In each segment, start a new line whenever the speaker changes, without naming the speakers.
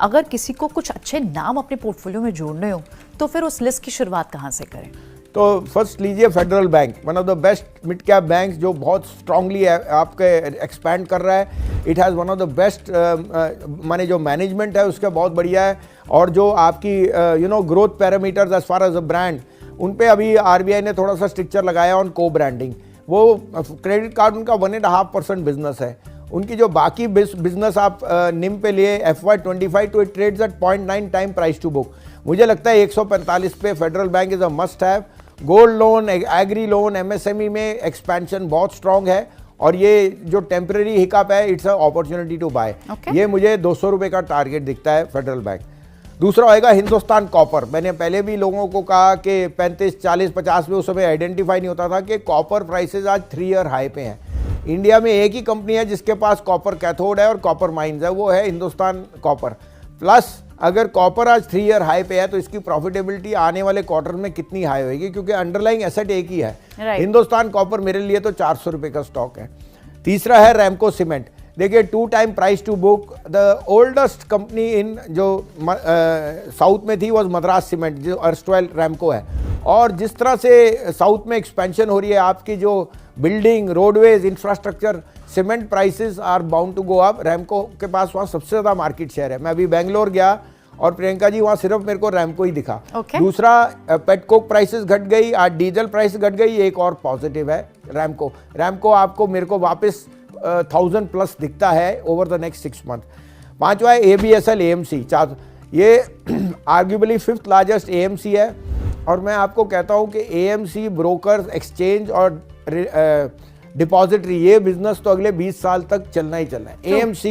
अगर किसी को कुछ अच्छे नाम अपने पोर्टफोलियो में जोड़ने हो तो फिर उस लिस्ट की शुरुआत कहाँ से करें?
तो फर्स्ट लीजिए federal bank, one of the best mid cap bank जो बहुत स्ट्रांगली आपके एक्सपैंड कर रहा है। It has one of the best माने जो मैनेजमेंट है उसका बहुत बढ़िया है, और जो आपकी growth parameters as far as a brand, उन पे अभी आरबीआई ने थोड़ा सा स्ट्रिक्चर लगाया ऑन को ब्रांडिंग। वो क्रेडिट कार्ड उनका 1.5% बिजनेस है। उनकी जो बाकी बिजनेस आप निम पे लिए FY25 तो it trades at 0.9 time price to book. मुझे लगता है 145 पे federal bank is a must have. Gold loan, agri loan, MSME में एक्सपेंशन बहुत स्ट्रांग है, और ये जो टेम्परेरी हिकअप है it's a opportunity to buy. ये मुझे 200 रुपये का टारगेट दिखता है फेडरल बैंक। दूसरा होएगा हिंदुस्तान कॉपर। मैंने पहले भी लोगों को कहा कि 35, 40, 50 में उस समय आइडेंटिफाई नहीं होता था कि कॉपर प्राइसेस आज 3 ईयर हाई पे हैं। इंडिया में एक ही कंपनी है जिसके पास कॉपर कैथोड है और कॉपर माइंस है, वो है हिंदुस्तान कॉपर। प्लस अगर कॉपर आज 3 ईयर हाई पे है तो इसकी प्रॉफिटेबिलिटी आने वाले क्वार्टर में कितनी हाई होगी, क्योंकि अंडरलाइंग एसेट एक ही है। हिंदुस्तान कॉपर मेरे लिए तो 400 रुपये का स्टॉक है। तीसरा है रैमको सीमेंट। देखिए 2 time price to book. The oldest company in जो साउथ में थी वॉज मद्रास सीमेंट, जो अर्स्टवाइल रैमको है। और जिस तरह से साउथ में एक्सपेंशन हो रही है, आपकी जो building, roadways, infrastructure, cement prices are bound to go up. Ramco के पास वहाँ सबसे ज़्यादा मार्केट शेयर है। मैं अभी बेंगलोर गया और प्रियंका जी वहाँ सिर्फ मेरे को रैमको ही दिखा। दूसरा पेटकोक प्राइसेस घट गई, आज डीजल प्राइस घट गई। एक और पॉजिटिव है रैमको आपको मेरे को वापस 1000 प्लस दिखता है ओवर द नेक्स्ट 6 मंथ। पांचवा है ABSL AMC। ये आर्ग्यूबली 5th लार्जेस्ट AMC है, और मैं आपको कहता हूँ कि AMC ब्रोकर, एक्सचेंज और डिपॉजिटरी, ये बिजनेस तो अगले 20 साल तक चलना ही चलना है। AMC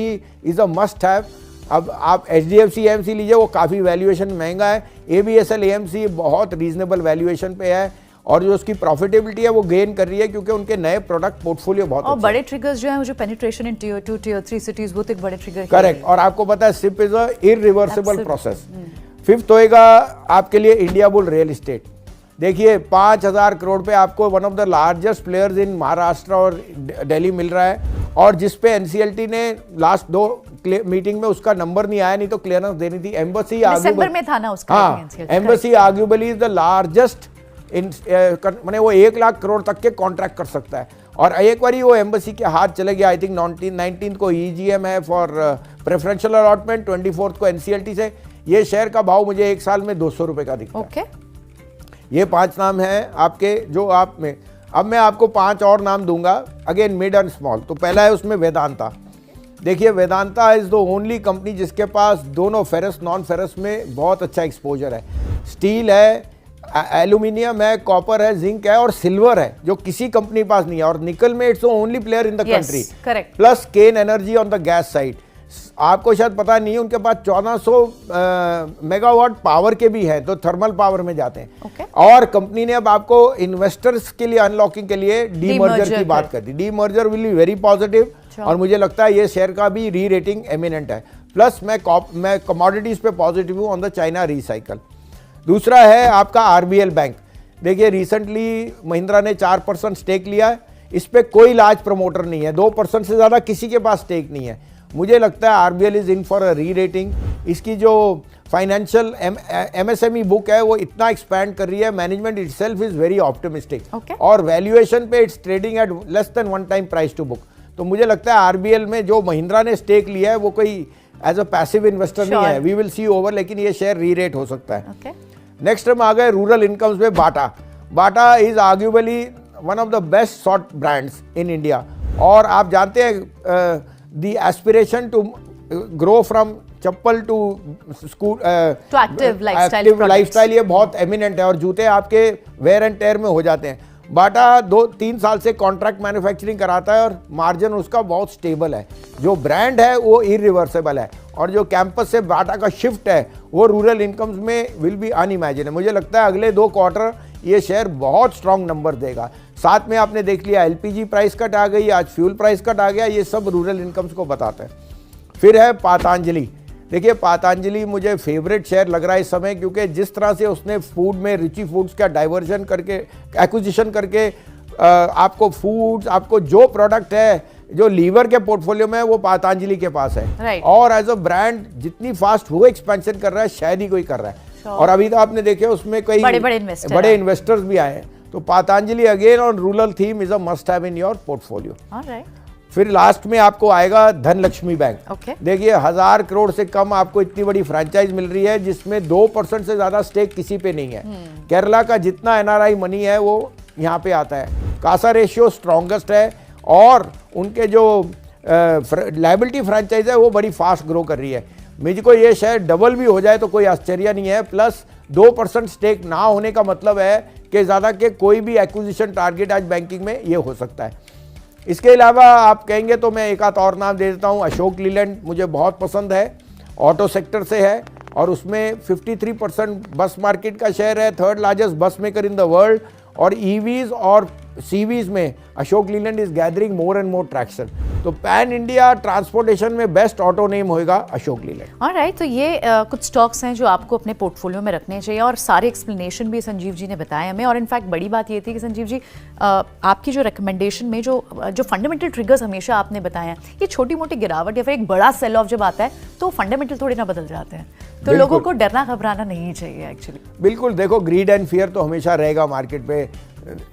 is a must have. अब आप HDFC AMC लीजिए, वो काफ़ी वैल्यूएशन महंगा है। ABSL AMC बहुत रीजनेबल वैल्यूएशन पे है, और जो उसकी प्रॉफिटेबिलिटी है वो गेन कर रही है क्योंकि उनके नए प्रोडक्ट पोर्टफोलियो बहुत
और बड़े ट्रिगर्स जो हैं मुझे penetration in Tier 2 Tier 3 cities, वो तो एक बड़े ट्रिगर।
करेक्ट। और आपको पता है SIP is a irreversible process. 5th होएगा आपके लिए इंडिया बुल रियल इस्टेट। देखिए 5000 करोड़ पे आपको one of the largest players in Maharashtra और दिल्ली मिल रहा है, और जिसपे NCLT ने लास्ट 2 मीटिंग में उसका नंबर नहीं आया, नहीं तो क्लियरेंस देनी थी। एम्बेसी
दिसंबर में था ना उसका।
हाँ, embassy arguably is the largest मैंने वो 1 लाख करोड़ तक के कॉन्ट्रैक्ट कर सकता है। और एक बार वो एम्बेसी के हाथ चले गया। आई थिंक 19 को EGM है फॉर प्रेफरेंशियल अलॉटमेंट, 24 को NCLT से। ये शेयर का भाव मुझे 1 साल में 200 रुपये का दिखता है। ये 5 नाम हैं आपके जो आप में। अब मैं आपको 5 और नाम दूंगा, अगेन मिड एंड स्मॉल। तो पहला है उसमें वेदांता। देखिए Vedanta is the only company जिसके पास दोनों फेरस नॉन फेरस में बहुत अच्छा एक्सपोजर है। स्टील है, एल्यूमिनियम है, कॉपर है, जिंक है और सिल्वर है, जो किसी कंपनी के पास नहीं है। और निकल में it's only player in the country. Plus Cairn energy on the gas side. आपको शायद पता नहीं है, उनके पास 1400 मेगावाट पावर के भी हैं, तो थर्मल पावर में जाते हैं। और कंपनी ने अब आपको इन्वेस्टर्स के लिए अनलॉकिंग के लिए डीमर्जर की बात कर दी। Demerger will be very positive, और मुझे लगता है ये शेयर का भी री रेटिंग एमिनेंट है। प्लस मैं कमोडिटीज पे पॉजिटिव हूँ ऑन द चाइना रिसाइकल। दूसरा है आपका RBL बैंक। देखिए रिसेंटली महिंद्रा ने 4% स्टेक लिया है, इस पे कोई लार्ज प्रमोटर नहीं है, 2% से ज़्यादा किसी के पास स्टेक नहीं है। मुझे लगता है RBL is in for a री रेटिंग। इसकी जो फाइनेंशियल MSME बुक है वो इतना एक्सपैंड कर रही है, management itself is very optimistic, और वैल्यूएशन पे it's trading at less than 1 time price to book. तो मुझे लगता है RBL में जो महिंद्रा ने स्टेक लिया है वो कोई एज अ पैसिव इन्वेस्टर नहीं है। वी विल सी ओवर, लेकिन ये शेयर री रेट हो सकता है। नेक्स्ट हम आ गए रूरल इनकम्स में। Bata is arguably one of the best short brands in India, और आप जानते हैं the aspiration to grow from chappal to school to active lifestyle ये बहुत एमिनेंट है, और जूते आपके वेयर एंड टेयर में हो जाते हैं। बाटा 2-3 साल से कॉन्ट्रैक्ट मैन्युफैक्चरिंग कराता है, और मार्जिन उसका बहुत स्टेबल है। जो ब्रांड है वो इरिवर्सिबल है, और जो कैंपस से बाटा का शिफ्ट है वो रूरल इनकम्स में विल बी अनइमेजिन है। मुझे लगता है अगले 2 क्वार्टर ये शेयर बहुत स्ट्रांग नंबर देगा। साथ में आपने देख लिया LPG प्राइस कट आ गई, आज फ्यूल प्राइस कट आ गया, ये सब रूरल इनकम्स को बताता है। फिर है पातंजलि। देखिए पातंजलि मुझे फेवरेट शेयर लग रहा है इस समय, क्योंकि जिस तरह से उसने फूड में रुचि फूड्स का डाइवर्जन करके एक्विजिशन करके आपको फूड्स, आपको जो प्रोडक्ट है जो लीवर के पोर्टफोलियो में है वो पतंजलि के पास है।
Right.
और एज अ ब्रांड जितनी फास्ट वो एक्सपेंशन कर रहा है शायद ही कोई कर रहा है।
Sure.
और अभी तो आपने देखे उसमें कई बड़े इन्वेस्टर्स भी आए हैं। तो Patanjali again on rural theme is a must have in your portfolio. फिर लास्ट में आपको आएगा धनलक्ष्मी बैंक।
Okay.
देखिए 1000 करोड़ से कम आपको इतनी बड़ी फ्रेंचाइज मिल रही है जिसमें 2% से ज्यादा स्टेक किसी पे नहीं है। केरला का जितना एनआरआई मनी है वो यहाँ पे आता है। कासा रेशियो स्ट्रॉन्गेस्ट है और उनके जो लायबिलिटी फ्रेंचाइज है वो बड़ी फास्ट ग्रो कर रही है। मुझको ये शेयर डबल भी हो जाए तो कोई आश्चर्य नहीं है। प्लस 2% स्टेक ना होने का मतलब है कि ज़्यादा के कोई भी एक्विजिशन टारगेट आज बैंकिंग में ये हो सकता है। इसके अलावा आप कहेंगे तो मैं एक आध और नाम दे देता हूँ। अशोक लीलैंड मुझे बहुत पसंद है, ऑटो सेक्टर से है और उसमें 53% बस मार्केट का शेयर है, थर्ड लार्जेस्ट बस मेकर इन द वर्ल्ड। और ईवीज और सीवीज में Ashok Leyland is gathering more and more traction. तो पैन इंडिया ट्रांसपोर्टेशन में बेस्ट ऑटो नेम होगा अशोक लीलैंड।
ऑलराइट, तो ये कुछ स्टॉक्स हैं जो आपको अपने पोर्टफोलियो में रखने चाहिए और सारे एक्सप्लेनेशन भी संजीव जी ने बताया हमें। और इनफैक्ट बड़ी बात ये थी कि संजीव जी आपकी जो रिकमेंडेशन में जो फंडामेंटल ट्रिगर्स हमेशा आपने बताए हैं, ये छोटी मोटी गिरावट या फिर एक बड़ा सेल ऑफ जब आता है तो फंडामेंटल थोड़ी ना बदल जाते हैं। तो लोगों को डरना घबराना नहीं चाहिए एक्चुअली।
बिल्कुल, देखो ग्रीड एंड फियर तो हमेशा रहेगा मार्केट पे।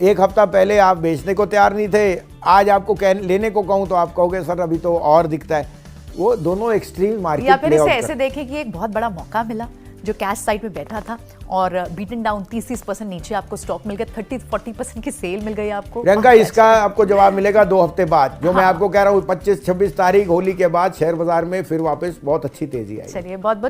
एक हफ्ता पहले आप बेचने को तैयार नहीं थे, आज आपको लेने को कहूँ तो आप कहोगे सर अभी तो और दिखता है। वो दोनों एक्सट्रीम मार्केट
या फिर इसे ऐसे देखें कि एक बहुत बड़ा मौका मिला जो कैश साइड में बैठा था और बीटन डाउन 30% नीचे आपको स्टॉक मिल गया, 30-40% की सेल मिल गई आपको।
प्रियंका, इसका आपको जवाब मिलेगा 2 हफ्ते बाद। जो मैं आपको कह रहा हूँ 25-26 तारीख होली के बाद शेयर बाजार में फिर वापस बहुत अच्छी तेजी आई।
चलिए, बहुत बहुत